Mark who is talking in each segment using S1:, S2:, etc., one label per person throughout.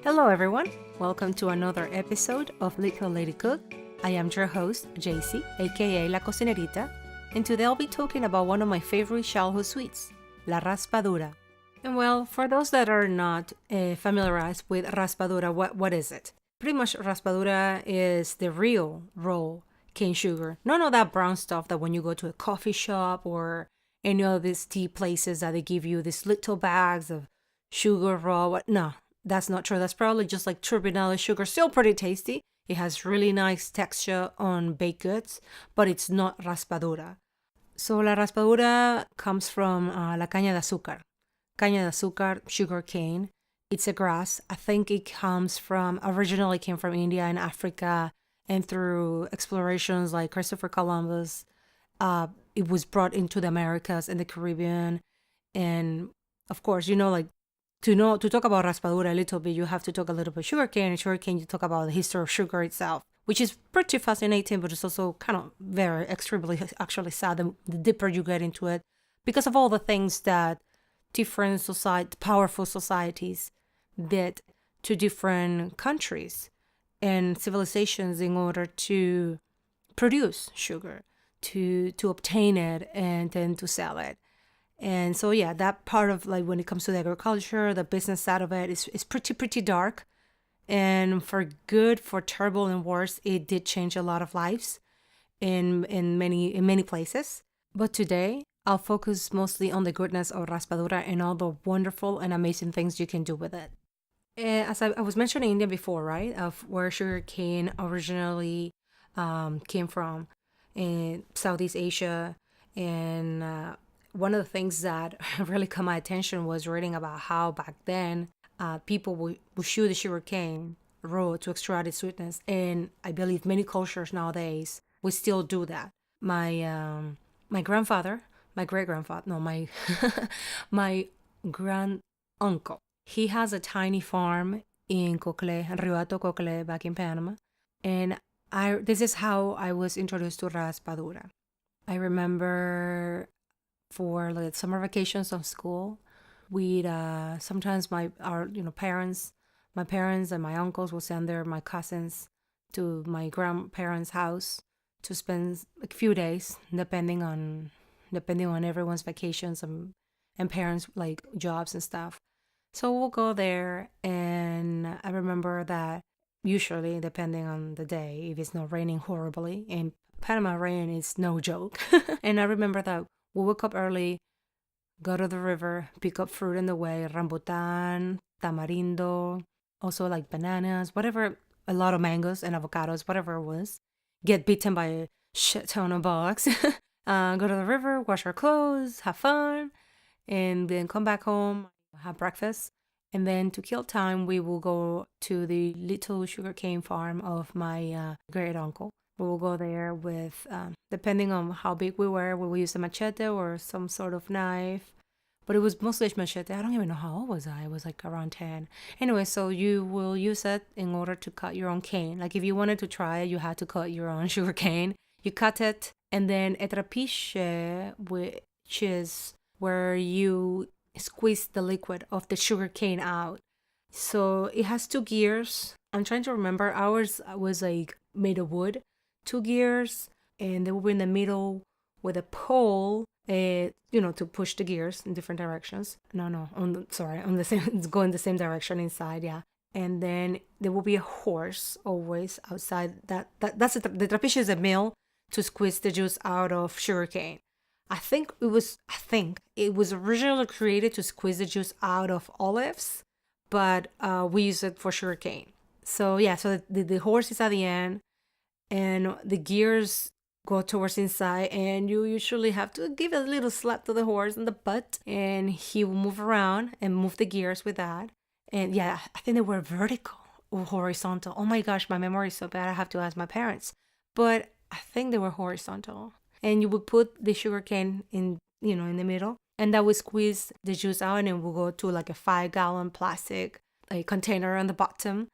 S1: Hello everyone, welcome to another episode of Little Lady Cook. I am your host, JC, aka La Cocinerita, and today I'll be talking about one of my favorite childhood sweets, La Raspadura. And well, for those that are not familiarized with Raspadura, what is it? Pretty much Raspadura is the real raw cane sugar. None of that brown stuff that when you go to a coffee shop or any of these tea places that they give you these little bags of sugar raw. No, that's not true. That's probably just like turbinado sugar. Still pretty tasty. It has really nice texture on baked goods, but it's not raspadura. So la raspadura comes from la caña de azúcar. Caña de azúcar, sugar cane. It's a grass. I think it originally came from India and Africa, and through explorations like Christopher Columbus, it was brought into the Americas and the Caribbean. And of course, to talk about raspadura a little bit, you have to talk a little bit sugarcane. And sugarcane, you talk about the history of sugar itself, which is pretty fascinating, but it's also kind of very extremely actually sad the deeper you get into it, because of all the things that powerful societies did to different countries and civilizations in order to produce sugar, to obtain it, and then to sell it. And so, yeah, that part of like when it comes to the agriculture, the business side of it is pretty dark. And for good, for terrible and worse, it did change a lot of lives in many places. But today, I'll focus mostly on the goodness of raspadura and all the wonderful and amazing things you can do with it. As I was mentioning India before, right, of where sugar cane originally came from in Southeast Asia. And one of the things that really caught my attention was reading about how back then people would chew the sugar cane raw to extract its sweetness. And I believe many cultures nowadays would still do that. My grandfather, my great-grandfather, no, my grand-uncle, he has a tiny farm in Cocle, Rio Alto Cocle, back in Panama. And this is how I was introduced to raspadura. I remember for like summer vacations of school, we'd sometimes my parents and my uncles will send my cousins to my grandparents' house to spend a few days, depending on everyone's vacations and parents' like jobs and stuff. So we'll go there, and I remember that usually, depending on the day, if it's not raining horribly, and Panama rain is no joke. And I remember that we woke up early, go to the river, pick up fruit in the way, rambutan, tamarindo, also like bananas, whatever, a lot of mangoes and avocados, whatever it was. Get bitten by a shit ton of bugs. Go to the river, wash our clothes, have fun, and then come back home, have breakfast. And then to kill time, we will go to the little sugarcane farm of my great uncle. We will go there with, depending on how big we were, we will use a machete or some sort of knife. But it was mostly a machete. I don't even know how old was I. I was like around 10. Anyway, so you will use it in order to cut your own cane. Like if you wanted to try it, you had to cut your own sugar cane. You cut it, and then a trapiche, which is where you squeeze the liquid of the sugar cane out. So it has two gears. I'm trying to remember. Ours was like made of wood. 2 gears, and they will be in the middle with a pole, to push the gears in different directions. On the same, go in the same direction inside, yeah. And then there will be a horse always outside. That's the trapiche is a mill to squeeze the juice out of sugarcane. I think it was originally created to squeeze the juice out of olives, but we use it for sugarcane. So yeah, so the horse is at the end, and the gears go towards inside, and you usually have to give a little slap to the horse in the butt, and he will move around and move the gears with that. And yeah, I think they were vertical or horizontal. Oh my gosh, my memory is so bad. I have to ask my parents. But I think they were horizontal. And you would put the sugar cane in the middle, and that would squeeze the juice out, and it will go to like a 5-gallon plastic container on the bottom.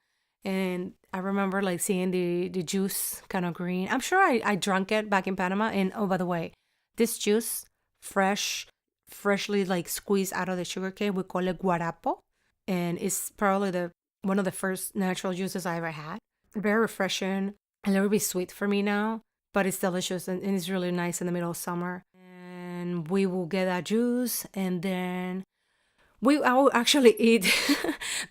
S1: And I remember like seeing the juice kind of green. I'm sure I drank it back in Panama. And oh, by the way, this juice, freshly like squeezed out of the sugarcane, we call it guarapo. And it's probably the one of the first natural juices I ever had. Very refreshing, a little bit sweet for me now, but it's delicious and it's really nice in the middle of summer. And we will get that juice, and then I will actually eat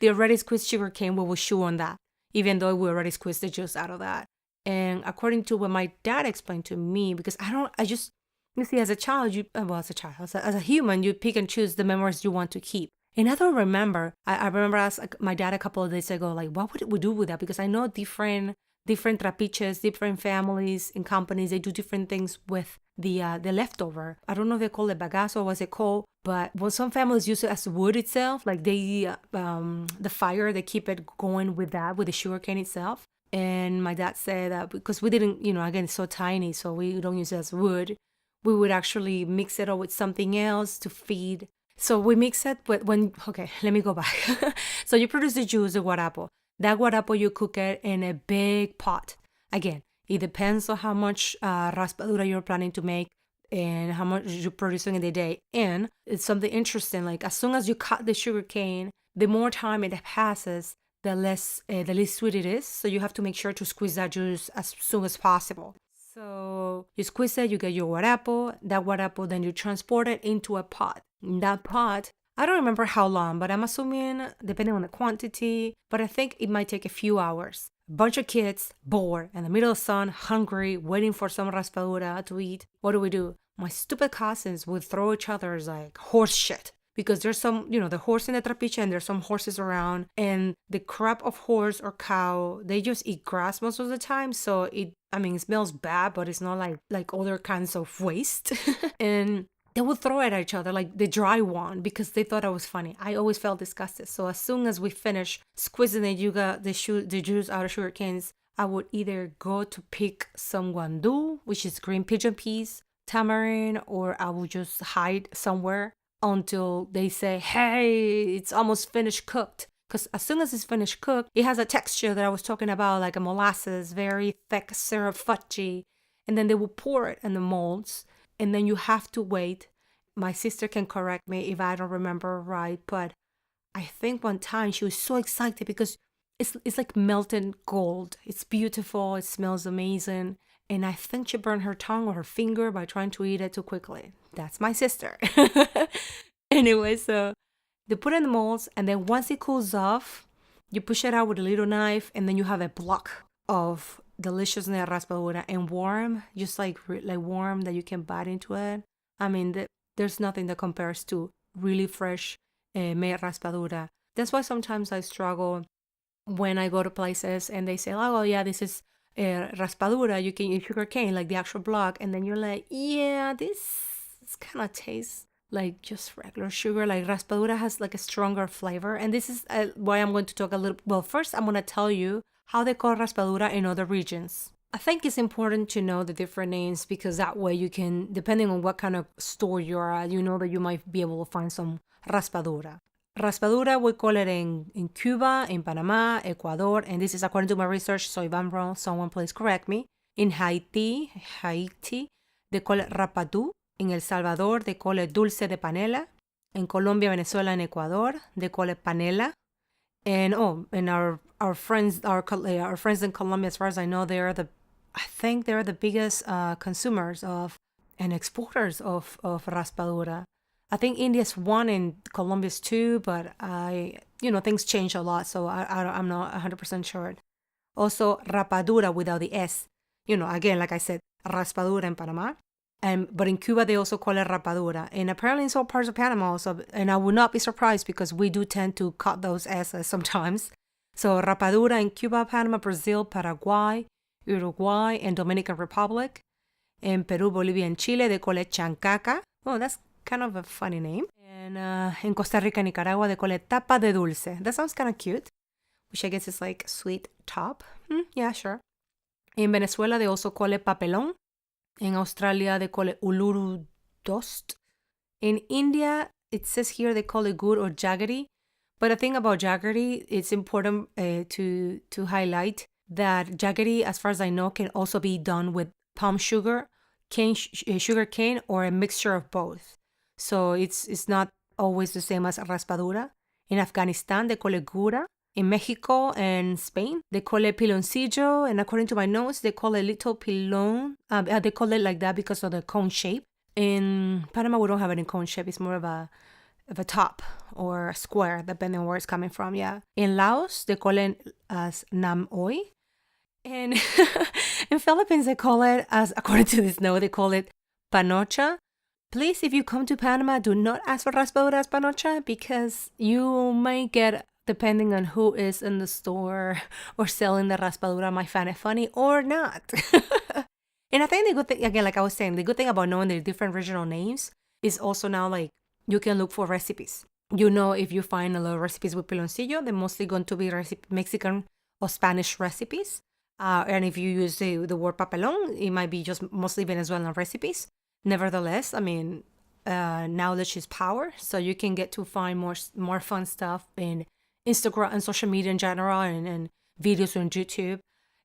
S1: the already squeezed sugar cane. We will chew on that, even though we already squeezed the juice out of that. And according to what my dad explained to me, because you see, as a child, as a human, you pick and choose the memories you want to keep. And I don't remember. I remember asked my dad a couple of days ago, like, what would we do with that? Because I know different trapiches, different families and companies, they do different things with the leftover. I don't know if they call it bagazo or what's it called, but some families use it as wood itself, like the fire, they keep it going with that, with the sugarcane itself. And my dad said that because we didn't, again, it's so tiny, so we don't use it as wood. We would actually mix it up with something else to feed. So we mix it okay, let me go back. So you produce the juice, the guarapo. That guarapo, you cook it in a big pot. Again, it depends on how much raspadura you're planning to make and how much you're producing in the day. And it's something interesting, like as soon as you cut the sugar cane, the more time it passes, the less sweet it is. So you have to make sure to squeeze that juice as soon as possible. So you squeeze it, you get your guarapo. That guarapo, then you transport it into a pot. In that pot, I don't remember how long, but I'm assuming, depending on the quantity, but I think it might take a few hours. A bunch of kids, bored, in the middle of the sun, hungry, waiting for some raspadura to eat. What do? My stupid cousins would throw each other's like horse shit. Because there's some, the horse in the trapiche, and there's some horses around. And the crap of horse or cow, they just eat grass most of the time. So it smells bad, but it's not like other kinds of waste. And they would throw it at each other, like the dry one, because they thought I was funny. I always felt disgusted. So as soon as we finished squeezing the juice out of sugar canes, I would either go to pick some guandu, which is green pigeon peas, tamarind, or I would just hide somewhere until they say, hey, it's almost finished cooked. Because as soon as it's finished cooked, it has a texture that I was talking about, like a molasses, very thick syrup, fudgy. And then they will pour it in the molds. And then you have to wait. My sister can correct me if I don't remember right, but I think one time she was so excited because it's like melted gold. It's beautiful. It smells amazing. And I think she burned her tongue or her finger by trying to eat it too quickly. That's my sister. Anyway, so they put it in the molds, and then once it cools off, you push it out with a little knife, and then you have a block of delicious raspadura, and warm, just like warm that you can bite into it. There's nothing that compares to really fresh made raspadura. That's why sometimes I struggle when I go to places and they say, oh yeah, this is raspadura, you can use sugar cane, like the actual block, and then you're like, yeah, this kind of tastes like just regular sugar. Like raspadura has like a stronger flavor, and this is why I'm going to talk a little. Well, first I'm going to tell you how they call raspadura in other regions. I think it's important to know the different names because that way you can, depending on what kind of store you're at, you know that you might be able to find some raspadura. Raspadura, we call it in Cuba, in Panama, Ecuador, and this is according to my research, so if I'm wrong, someone please correct me. In Haiti, they call it rapadú. In El Salvador, they call it dulce de panela. In Colombia, Venezuela, and Ecuador, they call it panela. And our friends in Colombia, as far as I know, I think they're the biggest consumers of and exporters of raspadura. I think India's one and Colombia's two, but things change a lot, so I'm not 100% sure. Also, rapadura without the S. Again, like I said, raspadura in Panama. But in Cuba, they also call it rapadura. And apparently in some parts of Panama also, and I would not be surprised because we do tend to cut those S's sometimes. So rapadura in Cuba, Panama, Brazil, Paraguay, Uruguay, and Dominican Republic. In Peru, Bolivia, and Chile, they call it chancaca. Oh, that's kind of a funny name. And in Costa Rica, Nicaragua, they call it tapa de dulce. That sounds kind of cute, which I guess is like sweet top. Yeah, sure. In Venezuela, they also call it papelón. In Australia, they call it uluru dost. In India, it says here they call it gur or jaggery. But the thing about jaggery, it's important to highlight that jaggery, as far as I know, can also be done with palm sugar, sugar cane, or a mixture of both. So it's not always the same as raspadura. In Afghanistan, they call it gura. in Mexico and Spain. They call it piloncillo, and according to my notes, they call it little pilon. They call it like that because of the cone shape. In Panama, we don't have it in cone shape. It's more of a top or a square, depending on where it's coming from. Yeah. In Laos, they call it as nam oi. And in Philippines, they call it, as according to this note, they call it panocha. Please, if you come to Panama, do not ask for raspadura as panocha because you might get, depending on who is in the store or selling the raspadura, might find it funny or not. And I think the good thing, again, like I was saying, the good thing about knowing the different regional names is also now like you can look for recipes. You know, if you find a lot of recipes with piloncillo, they're mostly going to be Mexican or Spanish recipes. And if you use the word papelón, it might be just mostly Venezuelan recipes. Nevertheless, I mean, knowledge is power. So you can get to find more fun stuff in Instagram and social media in general and videos on YouTube.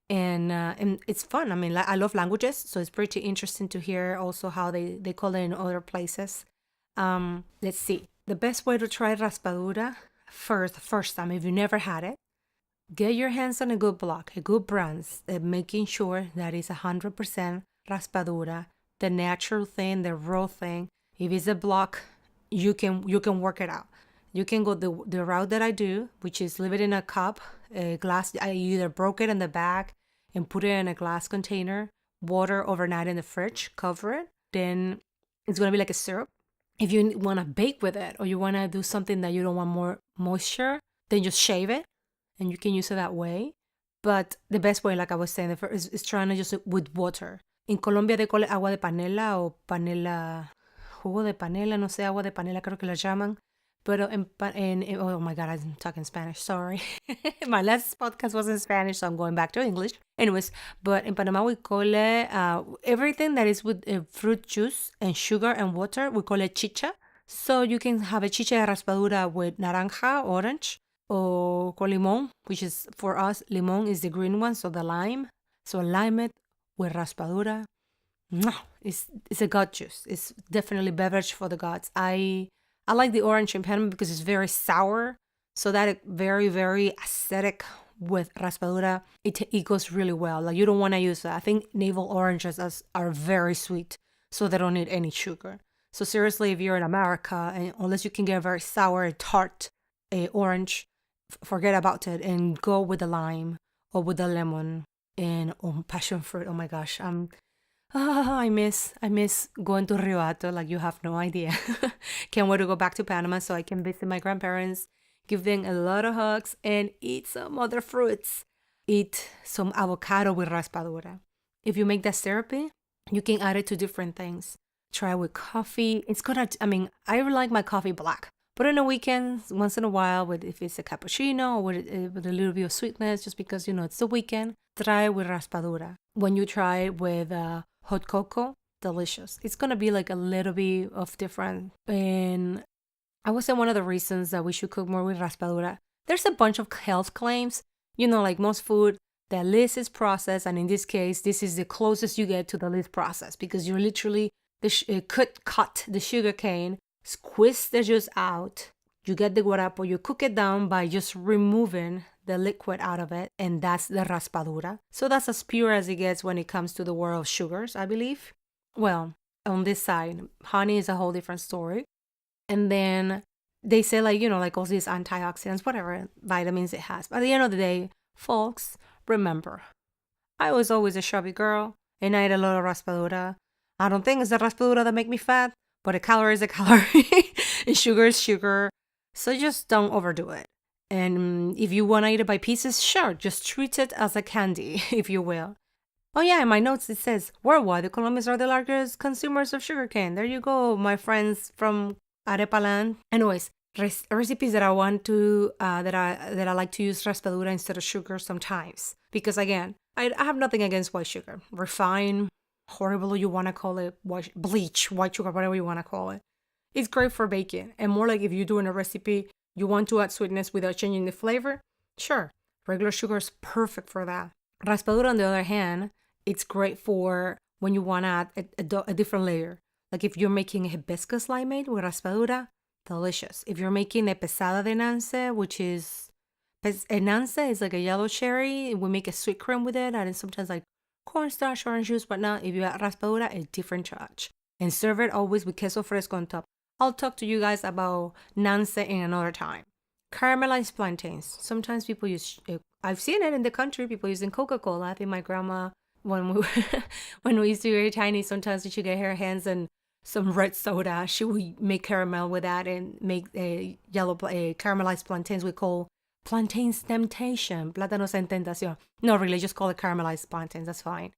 S1: And it's fun. I mean, like, I love languages, so it's pretty interesting to hear also how they call it in other places. Let's see. The best way to try raspadura, first time, if you never had it, get your hands on a good block, a good brand, making sure that it's 100% raspadura, the natural thing, the raw thing. If it's a block, you can work it out. You can go the route that I do, which is leave it in a cup, a glass. I either broke it in the bag and put it in a glass container, water overnight in the fridge, cover it. Then it's going to be like a syrup. If you want to bake with it or you want to do something that you don't want more moisture, then just shave it and you can use it that way. But the best way, like I was saying, is trying to just with water. In Colombia, they call it agua de panela o panela, jugo de panela, no sé, agua de panela creo que la llaman. But oh my God, I'm talking Spanish, sorry. My last podcast was in Spanish, so I'm going back to English. Anyways, but in Panama, we call it everything that is with fruit juice and sugar and water, we call it chicha. So you can have a chicha de raspadura with naranja, orange, or con limón, which is, for us, limón is the green one, so the lime. So lime it with raspadura. It's a god juice. It's definitely beverage for the gods. I like the orange in Panama because it's very sour. So that very, very acidic with raspadura, it goes really well. Like you don't want to use that. I think navel oranges are very sweet, so they don't need any sugar. So seriously, if you're in America, and unless you can get a very sour, tart orange, forget about it and go with the lime or with the lemon and passion fruit. Oh my gosh, I miss going to Rio Hato, like you have no idea. Can't wait to go back to Panama so I can visit my grandparents, give them a lot of hugs, and eat some other fruits. Eat some avocado with raspadura. If you make that syrupy, you can add it to different things. Try it with coffee. I like my coffee black. But on the weekends, once in a while, if it's a cappuccino or with a little bit of sweetness, just because, it's the weekend, try it with raspadura. When you try it with hot cocoa, delicious. It's going to be like a little bit of different. And I would say one of the reasons that we should cook more with raspadura, there's a bunch of health claims. Like most food, the least is processed. And in this case, this is the closest you get to the least processed because you're literally cut the sugar cane, squeeze the juice out. You get the guarapo, you cook it down by just removing the liquid out of it, and that's the raspadura. So that's as pure as it gets when it comes to the world of sugars, I believe. Well, on this side, honey is a whole different story. And then they say like all these antioxidants, whatever vitamins it has. But at the end of the day, folks, remember, I was always a chubby girl, and I ate a lot of raspadura. I don't think it's the raspadura that make me fat, but a calorie is a calorie, and sugar is sugar. So just don't overdo it. And if you want to eat it by pieces, sure, just treat it as a candy, if you will. Oh yeah, in my notes it says, worldwide, the Colombians are the largest consumers of sugarcane. There you go, my friends from Arepaland. Anyways, recipes that I want to, that I like to use raspadura instead of sugar sometimes. Because again, I have nothing against white sugar. Refined, horrible you want to call it, bleach, white sugar, whatever you want to call it. It's great for baking. And more like if you're doing a recipe, you want to add sweetness without changing the flavor? Sure, regular sugar is perfect for that. Raspadura, on the other hand, it's great for when you want to add a different layer. Like if you're making a hibiscus limeade with raspadura, delicious. If you're making a pesada de nance, which is Nance is like a yellow cherry. We make a sweet cream with it, and sometimes like cornstarch, orange juice. But now, if you add raspadura, a different charge. And serve it always with queso fresco on top. I'll talk to you guys about nance in another time. Caramelized plantains. Sometimes people use. I've seen it in the country. People using Coca-Cola. I think my grandma, when we when we used to be very tiny, sometimes she get her hands in some red soda. She would make caramel with that and make a caramelized plantains. We call plantains temptation, plátanos en tentación. No, really, just call it caramelized plantains. That's fine.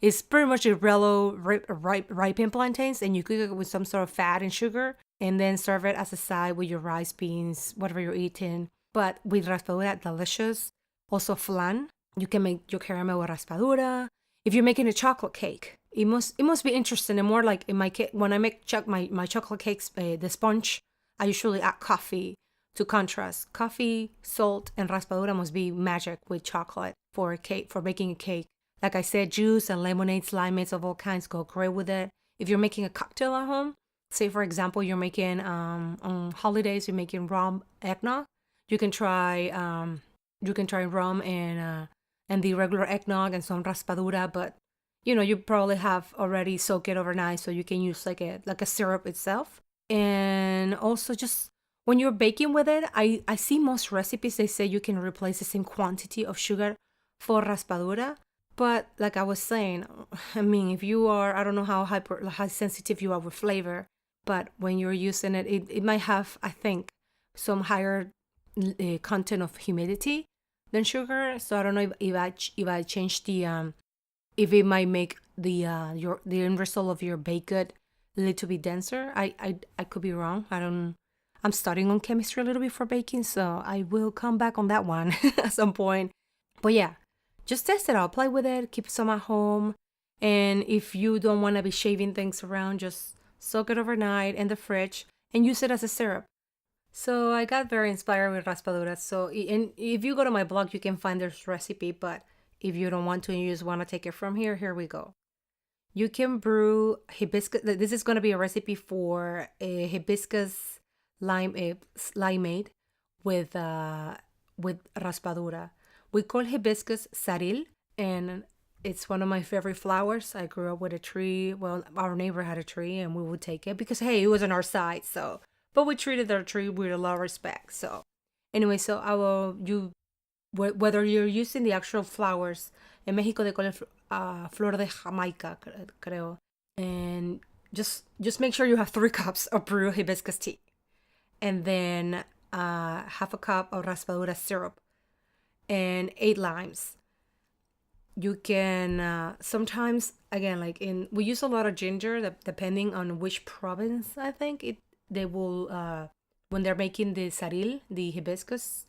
S1: It's pretty much a yellow ripened plantains, and you cook it with some sort of fat and sugar, and then serve it as a side with your rice, beans, whatever you're eating. But with raspadura, delicious. Also flan. You can make your caramel with raspadura. If you're making a chocolate cake, it must be interesting. And more like in my cake, when I make my chocolate cakes, the sponge, I usually add coffee to contrast. Coffee, salt, and raspadura must be magic with chocolate for a cake, for making a cake. Like I said, juice and lemonades, limeades of all kinds go great with it. If you're making a cocktail at home, say for example you're making on holidays, you're making rum eggnog, you can try rum and the regular eggnog and some raspadura, but you probably have already soaked it overnight, so you can use like a syrup itself. And also, just when you're baking with it, I see most recipes, they say you can replace the same quantity of sugar for raspadura. But like I was saying, I mean, if you are, I don't know how sensitive you are with flavor, but when you're using it, it might have, I think, some higher content of humidity than sugar. So I don't know if I change the if it might make the end result of your baked good a little bit denser. I could be wrong. I'm studying on chemistry a little bit for baking, so I will come back on that one at some point. But yeah, just test it out, play with it, keep some at home. And if you don't want to be shaving things around, just soak it overnight in the fridge and use it as a syrup. So I got very inspired with raspadura. So and if you go to my blog, you can find this recipe. But if you don't want to and you just want to take it from here we go. You can brew hibiscus. This is going to be a recipe for a hibiscus limeade with raspadura. We call hibiscus saril, and it's one of my favorite flowers. I grew up with a tree. Well, our neighbor had a tree, and we would take it because, hey, it was on our side. So, but we treated our tree with a lot of respect. So, anyway, whether you're using the actual flowers, in Mexico they call it flor de Jamaica, creo. And just make sure you have 3 cups of brewed hibiscus tea, and then half a cup of raspadura syrup, and 8 limes. You can sometimes, again, we use a lot of ginger, depending on which province. I think they will when they're making the saril, the hibiscus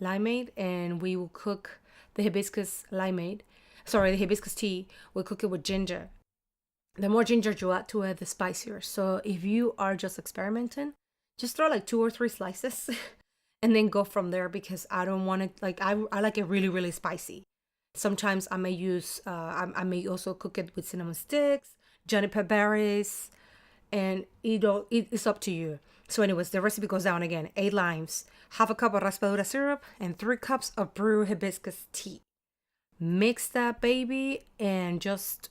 S1: limeade, and we will cook the hibiscus tea. We'll cook it with ginger. The more ginger you add to it, the spicier. So if you are just experimenting, just throw like 2 or 3 slices and then go from there, because I don't want it, I like it really, really spicy. Sometimes I may use, I may also cook it with cinnamon sticks, juniper berries, and it's up to you. So anyways, the recipe goes down again: 8 limes, half a cup of raspadura syrup, and 3 cups of brewed hibiscus tea. Mix that baby and just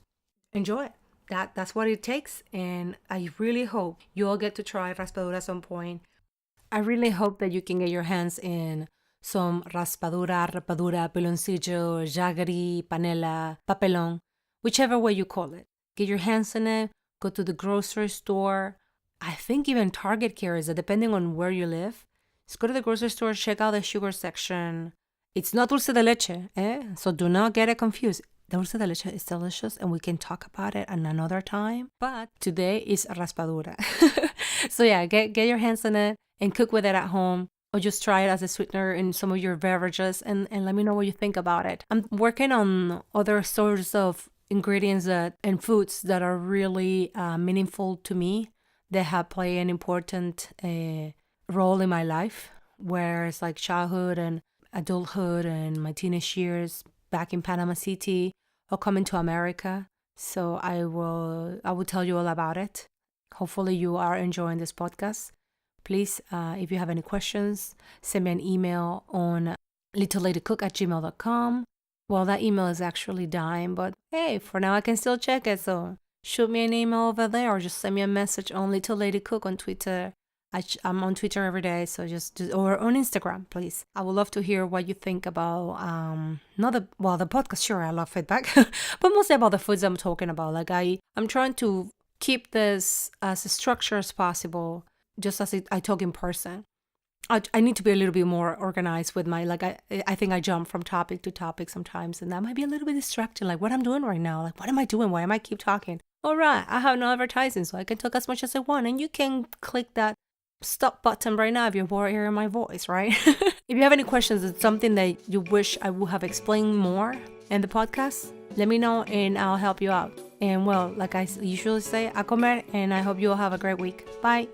S1: enjoy it. That's what it takes. And I really hope you all get to try raspadura at some point. I really hope that you can get your hands in some raspadura, rapadura, piloncillo, jaggery, panela, papelón, whichever way you call it. Get your hands in it. Go to the grocery store. I think even Target carries it, depending on where you live. Just go to the grocery store, check out the sugar section. It's not dulce de leche, so do not get it confused. Dulce de leche is delicious, and we can talk about it at another time. But today is raspadura. So yeah, get your hands in it and cook with it at home, or just try it as a sweetener in some of your beverages, and let me know what you think about it. I'm working on other sorts of ingredients and foods that are really meaningful to me, that have played an important role in my life, where it's like childhood and adulthood and my teenage years back in Panama City or coming to America. So I will tell you all about it. Hopefully you are enjoying this podcast. Please, if you have any questions, send me an email on LittleLadyCook@gmail.com. Well, that email is actually dying, but hey, for now I can still check it. So shoot me an email over there or just send me a message on LittleLadyCook on Twitter. I'm on Twitter every day, so just or on Instagram, please. I would love to hear what you think about the podcast. Sure, I love feedback, but mostly about the foods I'm talking about. Like I'm trying to keep this as structured as possible, just as I talk in person. I need to be a little bit more organized with my, like, I think I jump from topic to topic sometimes, and that might be a little bit distracting. Like, what I'm doing right now, like, what am I doing? Why am I keep talking? All right, I have no advertising, so I can talk as much as I want, and you can click that stop button right now if you're bored hearing my voice, right? If you have any questions, it's something that you wish I would have explained more in the podcast, let me know and I'll help you out. And well, like I usually say, a comer, and I hope you all have a great week. Bye.